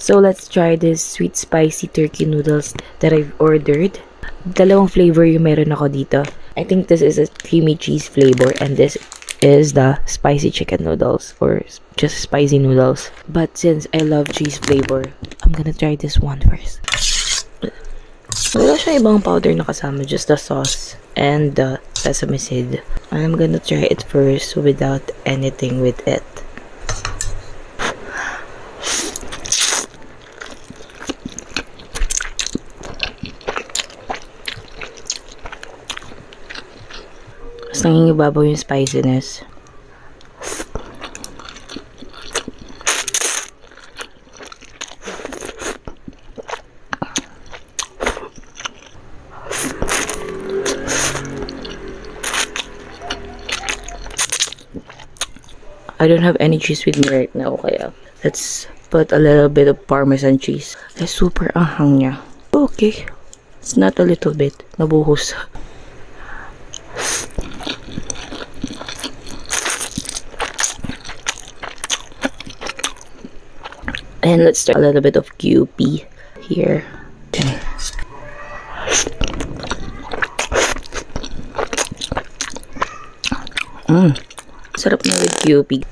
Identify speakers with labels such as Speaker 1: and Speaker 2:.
Speaker 1: So let's try this sweet spicy turkey noodles that I've ordered. Dalawang flavor yung meron ako dito. I think this is a creamy cheese flavor and this is the spicy chicken noodles or just spicy noodles. But since I love cheese flavor, I'm gonna try this one first. Wala siya ibang powder na kasama, just the sauce and the sesame seed. I'm gonna try it first without anything with it. Mas nangingibabaw yung spiciness. I don't have any cheese with me right now, kaya let's put a little bit of Parmesan cheese. Ay, super anghang niya. Okay. It's not a little bit. Nabuhos. And let's start a little bit of QP here. Okay. Sarap na with QP.